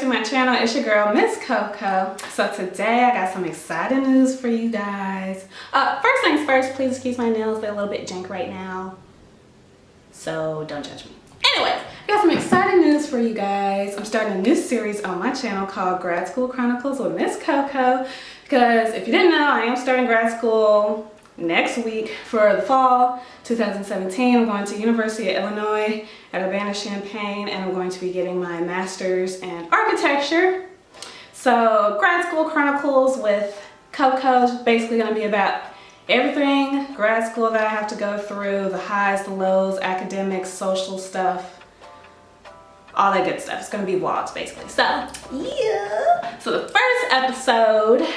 my channel. It's your girl, Miss Coco. So today I got some exciting news for you guys. First things first, please excuse my nails. They're a little bit jank right now, so don't judge me. Anyways, I got some exciting news for you guys. I'm starting a new series on my channel called Grad School Chronicles with Miss Coco. Because if you didn't know, I am starting grad school next week for the fall 2017. I'm going to University of Illinois at Urbana-Champaign, and I'm going to be getting my master's in architecture. So Grad School Chronicles with Coco is basically going to be about everything grad school that I have to go through, the highs, the lows, academics, social stuff, all that good stuff. It's going to be vlogs basically. So yeah. So the first episode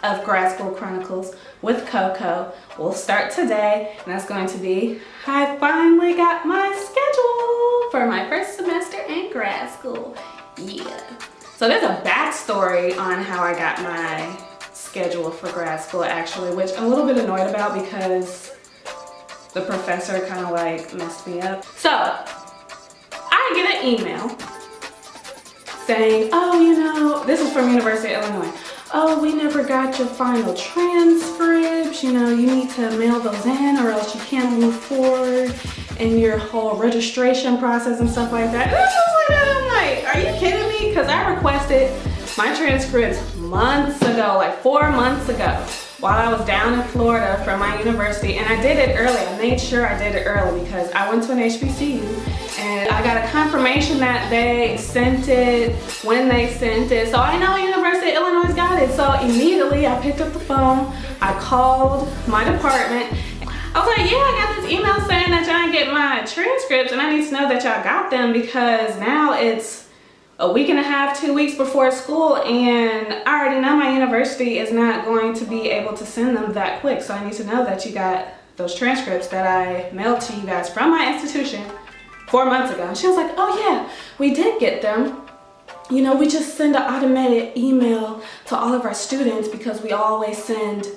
of Grad School Chronicles with Coco will start today, and that's going to be I finally got my schedule for my first semester in grad school. Yeah. So there's a backstory on how I got my schedule for grad school actually, which I'm a little bit annoyed about because the professor kind of like messed me up. So I get an email saying, oh, you know, this is from University of Illinois. Oh, we never got your final transcripts. You know, you need to mail those in or else you can't move forward in your whole registration process and stuff like that. And I'm like, are you kidding me? Because I requested my transcripts months ago, like 4 months ago, while I was down in Florida from my university, and I did it early. I made sure I did it early because I went to an HBCU and I got a confirmation that they sent it when they sent it. So I know University of Illinois got it. So immediately I picked up the phone, I called my department. I was like, yeah, I got this email saying that y'all didn't get my transcripts and I need to know that y'all got them because now it's a week and a half, 2 weeks before school, and I already know my university is not going to be able to send them that quick. So I need to know that you got those transcripts that I mailed to you guys from my institution 4 months ago. And she was like, oh yeah, we did get them. You know, we just send an automated email to all of our students because we always send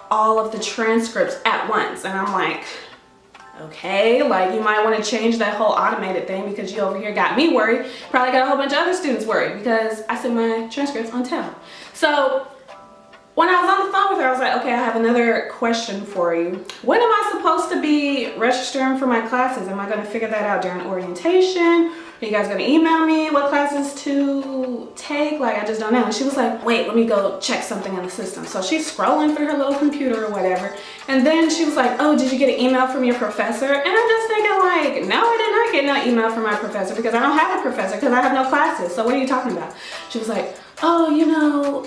all of the transcripts at once. And I'm like, okay, like you might want to change that whole automated thing because you over here got me worried. Probably got a whole bunch of other students worried because I sent my transcripts on time. So when I was on the phone with her, I was like, okay, I have another question for you. When am I supposed to be registering for my classes? Am I going to figure that out during orientation? Are you guys going to email me what classes to take? Like, I just don't know. And she was like, wait, let me go check something in the system. So she's scrolling through her little computer or whatever. And then she was like, oh, did you get an email from your professor? And I'm just thinking like, no, I did not get no email from my professor because I don't have a professor because I have no classes. So what are you talking about? She was like, oh, you know,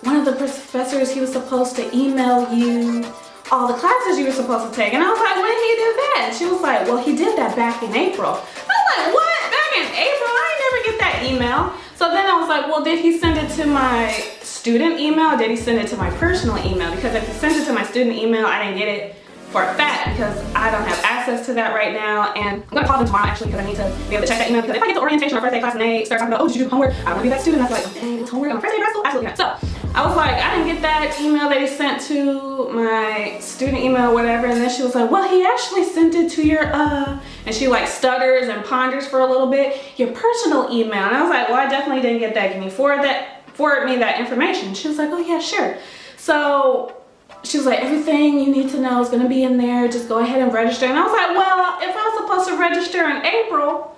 one of the professors, he was supposed to email you all the classes you were supposed to take. And I was like, when did he do that? And she was like, well, he did that back in April. I was like, what? Back in April? I ain't never get that email. So then I was like, well, did he send it to my student email or did he send it to my personal email? Because if he sent it to my student email, I didn't get it for a fact because I don't have access to that right now. And I'm gonna call them tomorrow actually because I need to be able to check that email because if I get to orientation or first day class and they start talking about, oh, did you do homework? I wanna be that student that's like, oh, dang, it's homework on my first day of grad school? Absolutely not. So I was like, I didn't get that email that he sent to my student email or whatever. And then she was like, well, he actually sent it to your, and she like stutters and ponders for a little bit, your personal email. And I was like, well, I definitely didn't get that. Can you forward me that information? She was like, oh yeah, sure. So she was like, everything you need to know is going to be in there. Just go ahead and register. And I was like, well, if I was supposed to register in April,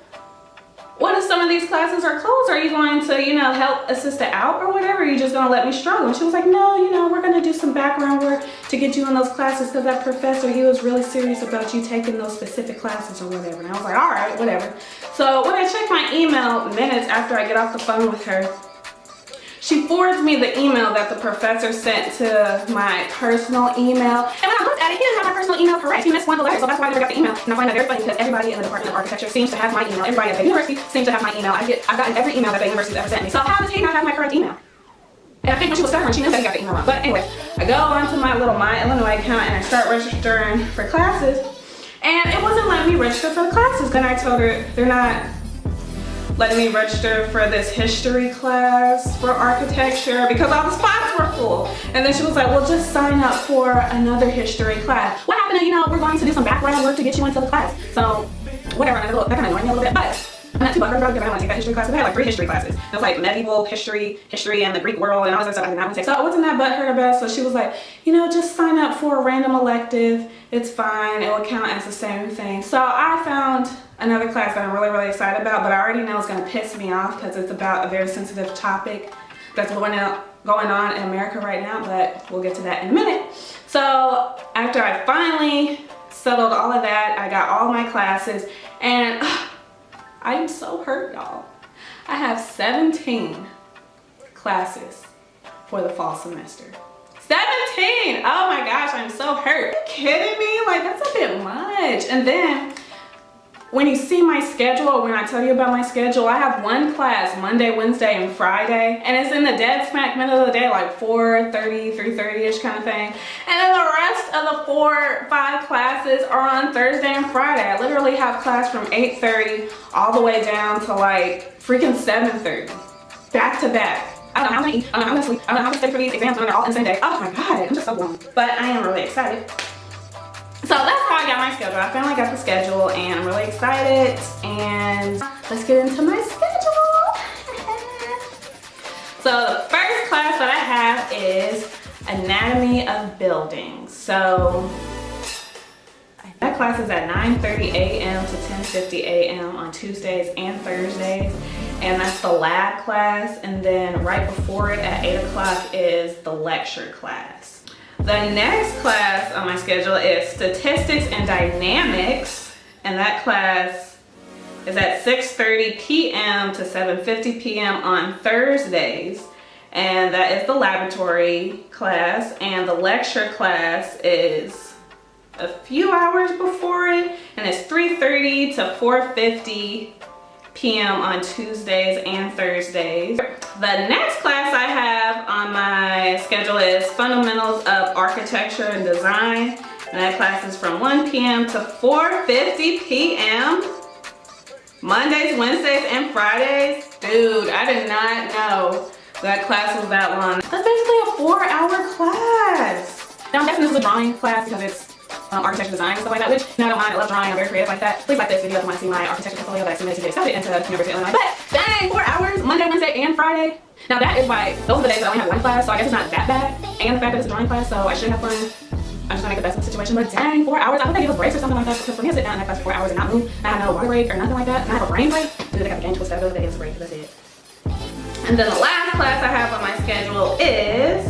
what if some of these classes are closed? Are you going to, you know, help assist it out or whatever? Are you just going to let me struggle? And she was like, no, you know, we're going to do some background work to get you in those classes because that professor, he was really serious about you taking those specific classes or whatever. And I was like, all right, whatever. So when I checked my email minutes after I get off the phone with her, she forwards me the email that the professor sent to my personal email. And when I looked at it, he didn't have my personal email correct. He missed one of the letters, so that's why I never got the email. And I find that very funny because everybody in the Department of Architecture seems to have my email. Everybody at the university seems to have my email. I've gotten every email that the university's ever sent me. So how does he not have my correct email? And I think when she was stuttering, she knew that he got the email wrong. But anyway, I go onto my little My Illinois account and I start registering for classes. And it wasn't letting me register for the classes. Then I told her they're not letting me register for this history class for architecture because all the spots were full. And then she was like, well, just sign up for another history class. What happened to, you know, we're going to do some background work to get you into the class. So whatever, and that kind of annoyed me a little bit, but not too butthurt about it because I don't want to take that history class. I had like 3 history classes. It was like medieval history, history and the Greek world and all this other stuff I did not want to take. So I wasn't that butthurt about it. So she was like, you know, just sign up for a random elective. It's fine. It will count as the same thing. So I found another class that I'm really, really excited about, but I already know it's going to piss me off because it's about a very sensitive topic that's going on in America right now, but we'll get to that in a minute. So after I finally settled all of that, I got all my classes, and I am so hurt, y'all. I have 17 classes for the fall semester. 17! Oh my gosh, I'm so hurt. Are you kidding me? Like, that's a bit much. And then when you see my schedule, when I tell you about my schedule, I have one class Monday, Wednesday, and Friday, and it's in the dead smack middle of the day, like 4:30, 3:30-ish kind of thing. And then the rest of the 4, 5 classes are on Thursday and Friday. I literally have class from 8:30 all the way down to like freaking 7:30, back to back. I don't know how I'm gonna eat, I don't know how I'm gonna sleep, I don't know how I'm gonna study for these exams when they're all in the same day. Oh my god, I'm just so blown. But I am really excited. So that's how I got my schedule. I finally got the schedule and I'm really excited. And let's get into my schedule. So the first class that I have is Anatomy of Buildings. So that class is at 9:30 a.m. to 10:50 a.m. on Tuesdays and Thursdays. And that's the lab class. And then right before it at 8 o'clock is the lecture class. The next class on my schedule is Statistics and Dynamics, and that class is at 6:30 p.m. to 7:50 p.m. on Thursdays, and that is the laboratory class, and the lecture class is a few hours before it, and it's 3:30 to 4:50 p.m. on Tuesdays and Thursdays. The next class I have on my schedule is Fundamentals of Architecture and Design, and that class is from 1 p.m. to 4:50 p.m. Mondays, Wednesdays, and Fridays. Dude, I did not know that class was that long. That's basically a 4-hour class. Now I'm guessing this is a drawing class because it's architecture design and stuff like that, which, you know, I don't mind. I love drawing. I'm very creative like that. Please like this video if you want to see my architecture portfolio that I submitted to get accepted into University of Illinois. But dang, 4 hours, Monday, Wednesday, and Friday. Now that is why those are the days that I only have one class, so I guess it's not that bad. And the fact that it's a drawing class, so I should have fun. I'm just gonna make the best of the situation. But dang, 4 hours. I hope they give us breaks or something like that, because for me to sit down in that class for 4 hours and not move, I have no water break or nothing like that, and I have a brain break. Dude, they got the game twisted. I really think it's a break. That's it. And then the last class I have on my schedule is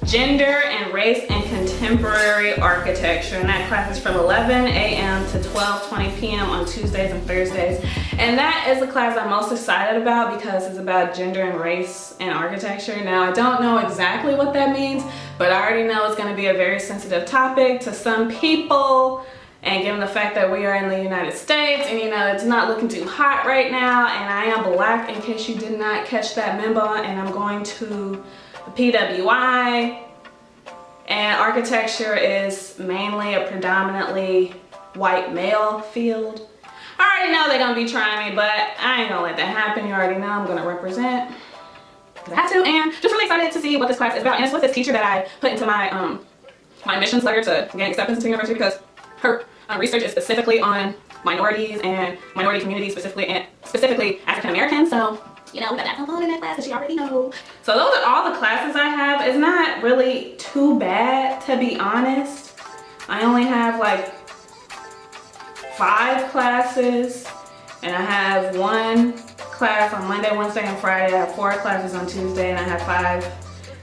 Gender and Race in Contemporary Architecture, and that class is from 11 a.m. to 12:20 p.m. on Tuesdays and Thursdays. And that is the class I'm most excited about because it's about gender and race in architecture. Now, I don't know exactly what that means, but I already know it's going to be a very sensitive topic to some people. And given the fact that we are in the United States and, you know, it's not looking too hot right now, and I am black in case you did not catch that memo, and I'm going to PWI, and architecture is mainly a predominantly white male field. I already know they're gonna be trying me, but I ain't gonna let that happen. You already know I'm gonna represent because I have to, and just really excited to see what this class is about. And it's with this teacher that I put into my my admissions letter to gain acceptance to university, because her research is specifically on minorities and minority communities, specifically African Americans. So, you know, we got that fun in that class that she already knows. So those are all the classes I have. It's not really too bad, to be honest. I only have like 5 classes, and I have 1 class on Monday, Wednesday, and Friday. I have 4 classes on Tuesday, and I have 5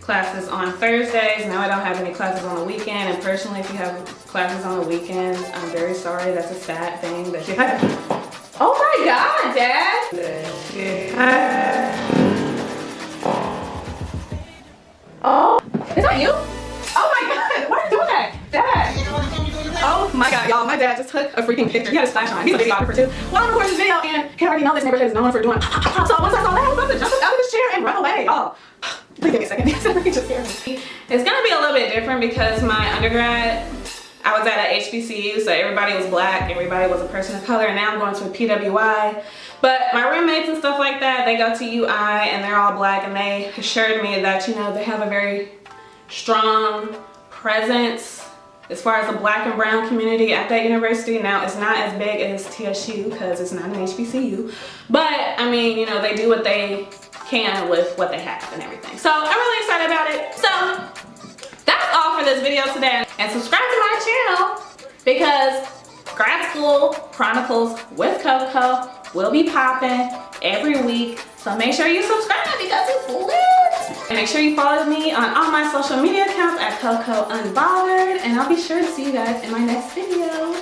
classes on Thursdays. Now I don't have any classes on the weekend, and personally, if you have classes on the weekends, I'm very sorry. That's a sad thing that you have. Oh my God, Dad! Oh, is that you? Oh my God, why are you doing that? Dad! Oh my God, y'all, my dad just took a freaking picture. He had his flash on. He's a videographer too. Well, I'm recording this video, and he already know this neighborhood is known for doing. So once I saw that, I was about to jump out of this chair and run away. Oh, please give me a second. Just hear me. It's gonna be a little bit different because my undergrad, I was at a HBCU, so everybody was black, everybody was a person of color, and now I'm going to a PWI. But my roommates and stuff like that, they go to UI and they're all black, and they assured me that, you know, they have a very strong presence as far as the black and brown community at that university. Now, it's not as big as TSU because it's not an HBCU, but I mean, you know, they do what they can with what they have and everything. So I'm really excited about it. So that's all for this video today, and subscribe to my channel because grad school chronicles with Coco will be popping every week. So make sure you subscribe because it's lit. And make sure you follow me on all my social media accounts at CocoUNBOTHERED, and I'll be sure to see you guys in my next video.